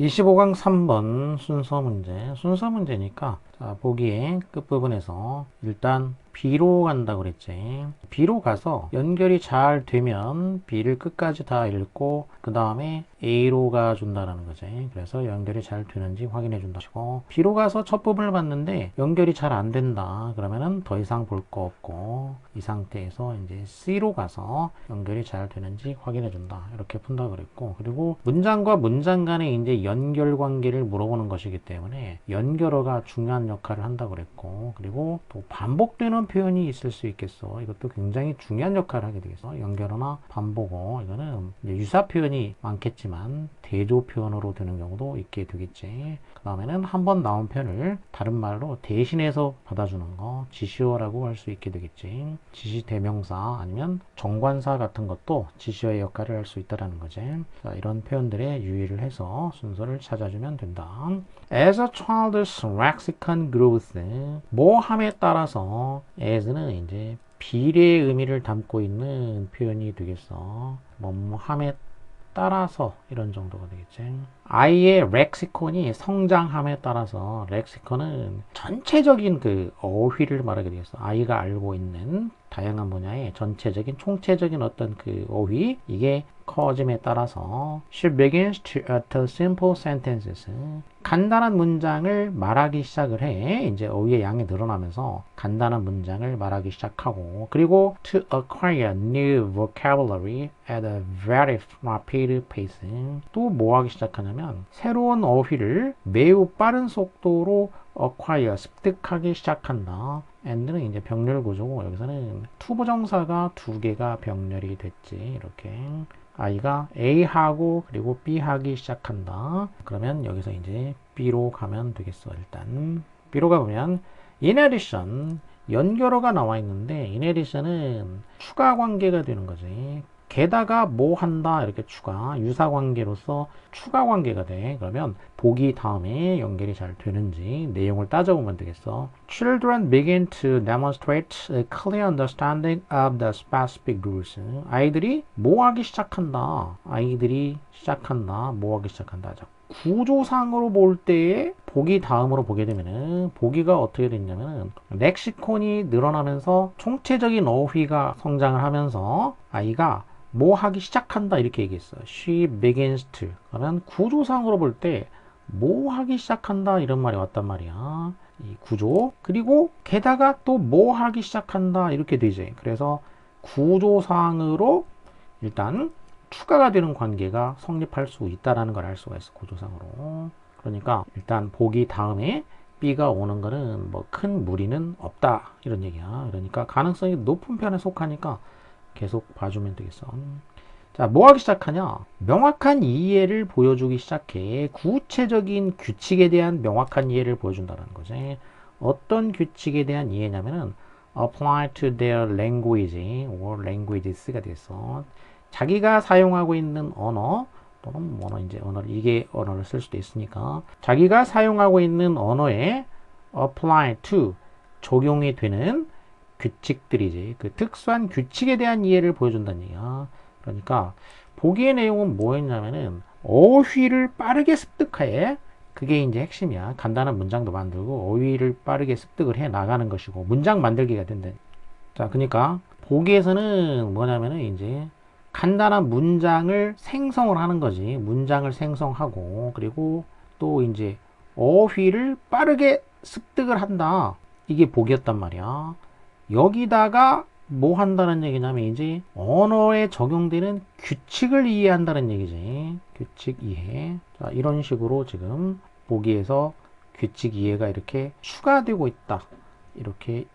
25강 3번 순서 문제니까 자, 보기에 끝부분에서 일단 B로 간다고 그랬지. B로 가서 연결이 잘 되면 B를 끝까지 다 읽고 그 다음에 A로 가준다라는 거지. 그래서 연결이 잘 되는지 확인해 준다고. B로 가서 첫 부분을 봤는데 연결이 잘 안 된다. 그러면은 더 이상 볼 거 없고 이 상태에서 이제 C로 가서 연결이 잘 되는지 확인해 준다. 이렇게 푼다 그랬고, 그리고 문장과 문장 간의 이제 연결 관계를 물어보는 것이기 때문에 연결어가 중요한 역할을 한다고 그랬고, 그리고 또 반복되는 표현이 있을 수 있겠어. 이것도 굉장히 중요한 역할을 하게 되겠어. 연결어나 반복어, 이거는 이제 유사 표현이 많겠지만 대조 표현으로 되는 경우도 있게 되겠지. 그 다음에는 한번 나온 표현을 다른 말로 대신해서 받아주는 거, 지시어라고 할 수 있게 되겠지. 지시 대명사 아니면 정관사 같은 것도 지시어의 역할을 할 수 있다는 거지. 자, 이런 표현들에 유의를 해서 순서를 찾아주면 된다. As a child's lexicon grows, 뭐함에 따라서 as는 이제 비례의 의미를 담고 있는 표현이 되겠어. 뭐함에 따라서 이런 정도가 되겠지. 아이의 렉시콘이 성장함에 따라서, 렉시콘은 전체적인 그 어휘를 말하게 되겠어. 아이가 알고 있는 다양한 분야의 전체적인 총체적인 어떤 그 어휘, 이게 커짐에 따라서 she begins to utter simple sentences, 간단한 문장을 말하기 시작을 해. 이제 어휘의 양이 늘어나면서 간단한 문장을 말하기 시작하고, 그리고 to acquire new vocabulary at a very rapid pace, 또 뭐 하기 시작하냐면 새로운 어휘를 매우 빠른 속도로 acquire, 습득하기 시작한다. and는 이제 병렬 구조고, 여기서는 투부정사가 두 개가 병렬이 됐지. 이렇게 아이가 A하고 그리고 B하기 시작한다. 그러면 여기서 이제 B로 가면 되겠어. 일단 B로 가보면 in addition, 연결어가 나와 있는데 in addition은 추가 관계가 되는 거지. 게다가 뭐 한다 이렇게 추가, 유사 관계로서 추가 관계가 돼. 그러면 보기 다음에 연결이 잘 되는지 내용을 따져보면 되겠어. Children begin to demonstrate a clear understanding of the specific rules. 아이들이 뭐 하기 시작한다. 아이들이 시작한다. 뭐 하기 시작한다. 자, 구조상으로 볼 때에 보기 다음으로 보게 되면은 보기가 어떻게 됐냐면은 렉시콘이 늘어나면서 총체적인 어휘가 성장을 하면서 아이가 뭐 하기 시작한다 이렇게 얘기했어. She begins to. 그러면 구조상으로 볼 때 뭐 하기 시작한다 이런 말이 왔단 말이야. 이 구조. 그리고 게다가 또 뭐 하기 시작한다 이렇게 되지. 그래서 구조상으로 일단 추가가 되는 관계가 성립할 수 있다라는 걸 알 수가 있어. 구조상으로. 그러니까 일단 보기 다음에 B가 오는 거는 뭐 큰 무리는 없다 이런 얘기야. 그러니까 가능성이 높은 편에 속하니까 계속 봐주면 되겠어. 자, 뭐 하기 시작하냐? 명확한 이해를 보여주기 시작해. 구체적인 규칙에 대한 명확한 이해를 보여준다는 거지. 어떤 규칙에 대한 이해냐면은 apply to their language or languages가 됐어. 자기가 사용하고 있는 언어 또는 뭐 이제 언어를, 이게 언어를 쓸 수도 있으니까 자기가 사용하고 있는 언어에 apply to, 적용이 되는 규칙들이지. 그 특수한 규칙에 대한 이해를 보여준다는 얘기야. 그러니까 보기의 내용은 뭐였냐면은 어휘를 빠르게 습득해. 그게 이제 핵심이야. 간단한 문장도 만들고 어휘를 빠르게 습득을 해 나가는 것이고 문장 만들기가 된다. 자, 그러니까 보기에서는 뭐냐면은 이제 간단한 문장을 생성을 하는 거지. 문장을 생성하고 그리고 또 이제 어휘를 빠르게 습득을 한다. 이게 보기였단 말이야. 여기다가 뭐 한다는 얘기냐면 이제 언어에 적용되는 규칙을 이해한다는 얘기지. 규칙 이해. 자, 이런 식으로 지금 보기에서 규칙 이해가 이렇게 추가되고 있다. 이렇게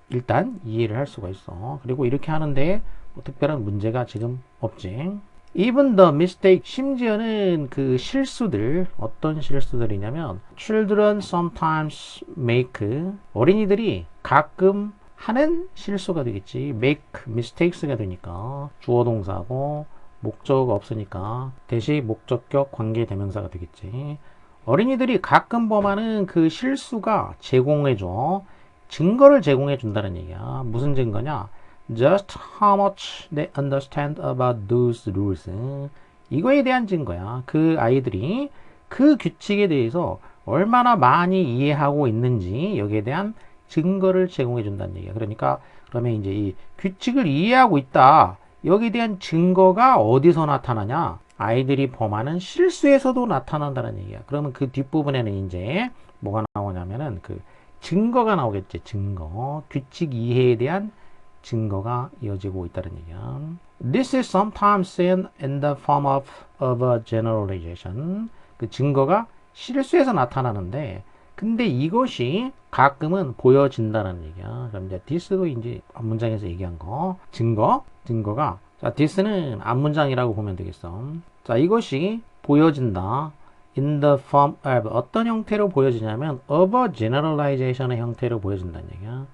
일단 이해를 할 수가 있어. 그리고 이렇게 하는데 뭐 특별한 문제가 지금 없지. Even the mistake, 심지어는 그 실수들, 어떤 실수들이냐면 children sometimes make, 어린이들이 가끔 하는 실수가 되겠지. make mistakes가 되니까 주어 동사고 목적 없으니까 대시 목적격 관계 대명사가 되겠지. 어린이들이 가끔 범하는 그 실수가 제공해줘. 증거를 제공해 준다는 얘기야. 무슨 증거냐? Just how much they understand about those rules. 이거에 대한 증거야. 그 아이들이 그 규칙에 대해서 얼마나 많이 이해하고 있는지 여기에 대한 증거를 제공해 준다는 얘기야. 그러니까 그러면 이제 이 규칙을 이해하고 있다. 여기에 대한 증거가 어디서 나타나냐? 아이들이 범하는 실수에서도 나타난다는 얘기야. 그러면 그 뒷부분에는 이제 뭐가 나오냐면은 그 증거가 나오겠지. 증거. 규칙 이해에 대한 증거가 이어지고 있다는 얘기야. This is sometimes seen in the form of a generalization. 그 증거가 실수에서 나타나는데, 근데 이것이 가끔은 보여진다는 얘기야. 그럼 이제 this도 이제 앞문장에서 얘기한 거. 증거가. 자, this는 앞문장이라고 보면 되겠어. 자, 이것이 보여진다. In the form of 어떤 형태로 보여지냐면 of a generalization의 형태로 보여진다는 얘기야.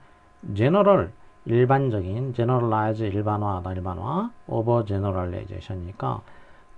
general 일반적인 generalize 일반화다 일반화 over generalization이니까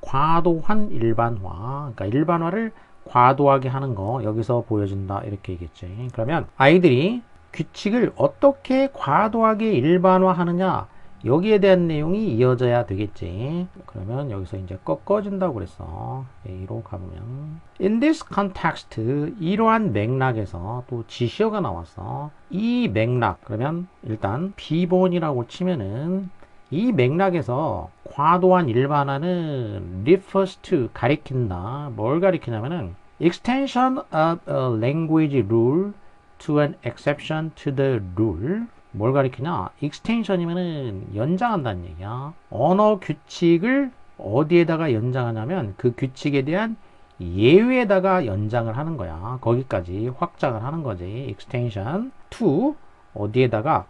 과도한 일반화 그러니까 일반화를 과도하게 하는 거 여기서 보여진다 이렇게 얘기했지. 그러면 아이들이 규칙을 어떻게 과도하게 일반화하느냐 여기에 대한 내용이 이어져야 되겠지. 그러면 여기서 이제 꺾어진다고 그랬어. A로 가보면 In this context 이러한 맥락에서 또 지시어가 나왔어. 이 맥락 그러면 일단 B본이라고 치면은 이 맥락에서 과도한 일반화는 refers to 가리킨다. 뭘 가리키냐면은 extension of a language rule to an exception to the rule. 뭘 가리키냐? extension이면은 연장한다는 얘기야. 언어 규칙을 어디에다가 연장하냐면 그 규칙에 대한 예외에다가 연장을 하는 거야. 거기까지 확장을 하는 거지. extension to 어디에다가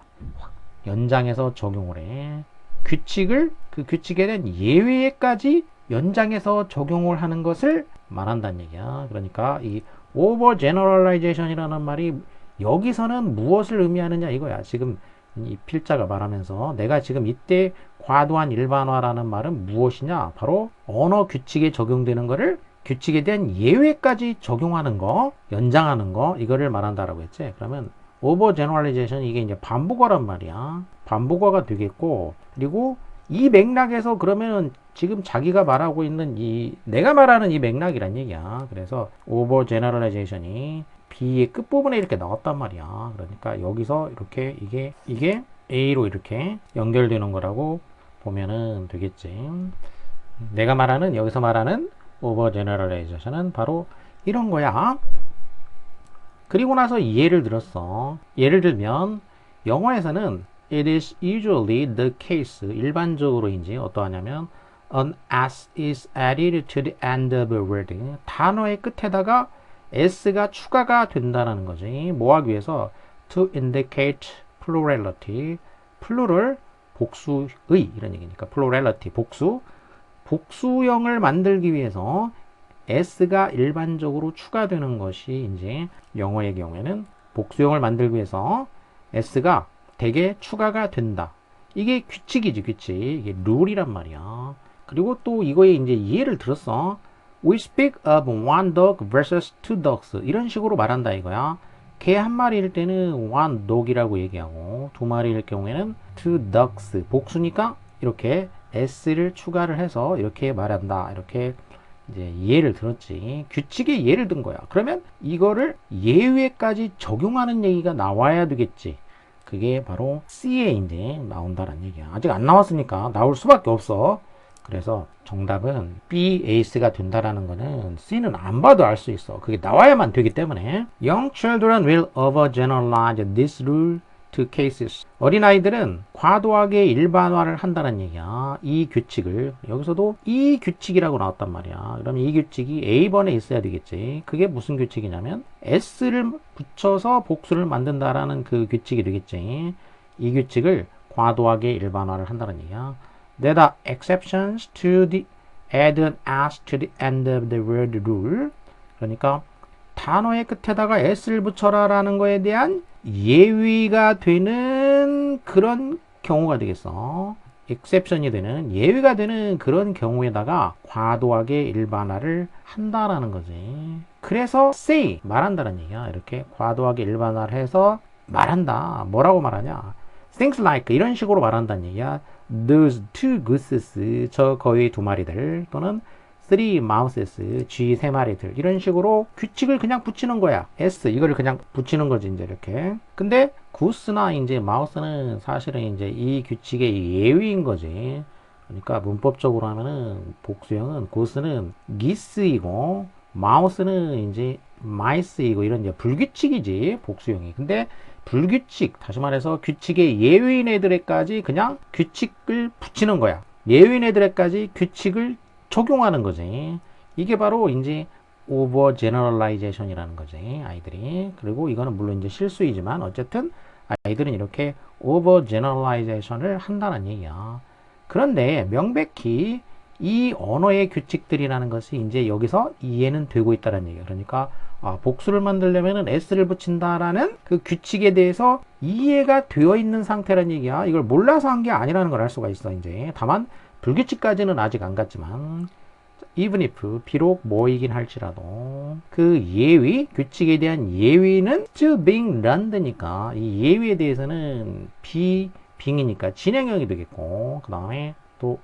연장해서 적용을 해. 규칙을 그 규칙에 대한 예외에까지 연장해서 적용을 하는 것을 말한다는 얘기야. 그러니까 이 overgeneralization이라는 말이 여기서는 무엇을 의미하느냐 이거야. 지금 이 필자가 말하면서 내가 지금 이때 과도한 일반화라는 말은 무엇이냐? 바로 언어 규칙에 적용되는 거를 규칙에 대한 예외까지 적용하는 거, 연장하는 거 이거를 말한다라고 했지. 그러면 overgeneralization 이게 이제 반복어란 말이야. 반복어가 되겠고 그리고 이 맥락에서 그러면 지금 자기가 말하고 있는 이 내가 말하는 이 맥락이란 얘기야. 그래서 overgeneralization이 B의 끝부분에 이렇게 나왔단 말이야. 그러니까 여기서 이렇게 이게 A로 이렇게 연결되는 거라고 보면은 되겠지. 내가 말하는 여기서 말하는 overgeneralization은 바로 이런 거야. 그리고 나서 예를 들었어. 예를 들면 영어에서는 it is usually the case 일반적으로 이제 어떠하냐면 an s is added to the end of a word 단어의 끝에다가 s가 추가가 된다는 거지. 뭐 하기 위해서? to indicate plurality. plural, 복수의 이런 얘기니까 plurality, 복수형을 만들기 위해서 s가 일반적으로 추가되는 것이 이제 영어의 경우에는 복수형을 만들기 위해서 s가 대개 추가가 된다. 이게 규칙이지, 규칙. 이게 룰이란 말이야. 그리고 또 이거에 이제 예를 들었어. We speak of one dog versus two dogs. 이런 식으로 말한다 이거야. 개 한 마리일 때는 one dog이라고 얘기하고 두 마리일 경우에는 two dogs. 복수니까 이렇게 s를 추가를 해서 이렇게 말한다. 이렇게 이제 예를 들었지. 규칙에 예를 든 거야. 그러면 이거를 예외까지 적용하는 얘기가 나와야 되겠지. 그게 바로 C에 이제 나온다는 얘기야. 아직 안 나왔으니까 나올 수밖에 없어. 그래서 정답은 B, AC가 된다라는 거는 C는 안 봐도 알 수 있어. 그게 나와야만 되기 때문에 Young children will overgeneralize this rule to cases. 어린아이들은 과도하게 일반화를 한다는 얘기야. 이 규칙을. 여기서도 이 규칙이라고 나왔단 말이야. 그러면 이 규칙이 A번에 있어야 되겠지. 그게 무슨 규칙이냐면 S를 붙여서 복수를 만든다라는 그 규칙이 되겠지. 이 규칙을 과도하게 일반화를 한다는 얘기야. There are exceptions to the add an s to the end of the word rule. 그러니까 단어의 끝에다가 s를 붙여라 라는 거에 대한 예외가 되는 그런 경우가 되겠어. exception이 되는 예외가 되는 그런 경우에다가 과도하게 일반화를 한다라는 거지. 그래서 say 말한다는 얘기야. 이렇게 과도하게 일반화를 해서 말한다. 뭐라고 말하냐? Things like 이런 식으로 말한다는 얘기야. Those two gooses 저 거의 두 마리들 또는 three mouses, 쥐 세 마리들. 이런 식으로 규칙을 그냥 붙이는 거야. s, 이거를 그냥 붙이는 거지, 이제 이렇게. 근데 goose나 이제 mouse는 사실은 이제 이 규칙의 예외인 거지. 그러니까 문법적으로 하면은 복수형은 goose는 geese이고, mouse는 이제 mice이고, 이런 이제 불규칙이지, 복수형이. 근데 불규칙, 다시 말해서 규칙의 예외인 애들에까지 그냥 규칙을 붙이는 거야. 예외인 애들에까지 규칙을 적용하는 거지. 이게 바로 이제 over generalization이라는 거지, 아이들이. 그리고 이거는 물론 이제 실수이지만 어쨌든 아이들은 이렇게 over generalization을 한다는 얘기야. 그런데 명백히 이 언어의 규칙들이라는 것이 이제 여기서 이해는 되고 있다는 얘기야. 그러니까 복수를 만들려면은 s를 붙인다라는 그 규칙에 대해서 이해가 되어 있는 상태라는 얘기야. 이걸 몰라서 한 게 아니라는 걸 알 수가 있어, 이제. 다만 불규칙까지는 아직 안 갔지만, even if, 비록 뭐이긴 할지라도 그 예위, 규칙에 대한 예위는 still being run니까 이 예위에 대해서는 being이니까 진행형이 되겠고, 그 다음에 또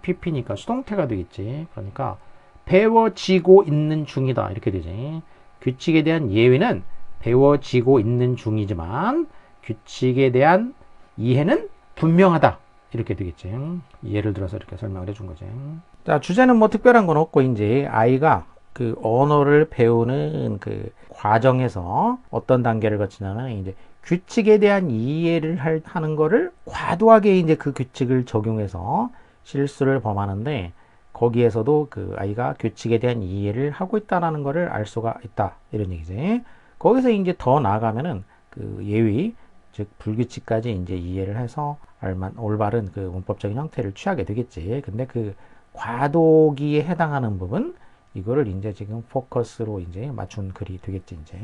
pp니까 수동태가 되겠지. 그러니까 배워지고 있는 중이다, 이렇게 되지. 규칙에 대한 예외는 배워지고 있는 중이지만 규칙에 대한 이해는 분명하다, 이렇게 되겠지. 예를 들어서 이렇게 설명을 해준 거지. 자, 주제는 뭐 특별한 건 없고, 이제 아이가 그 언어를 배우는 그 과정에서 어떤 단계를 거치냐면, 이제 규칙에 대한 이해를 하는 거를 과도하게 이제 그 규칙을 적용해서 실수를 범하는데, 거기에서도 그 아이가 규칙에 대한 이해를 하고 있다는 것을 알 수가 있다, 이런 얘기지. 거기서 이제 더 나아가면은 그 예위, 즉 불규칙까지 이제 이해를 해서 올바른 그 문법적인 형태를 취하게 되겠지. 근데 그 과도기에 해당하는 부분, 이거를 이제 지금 포커스로 이제 맞춘 글이 되겠지, 이제.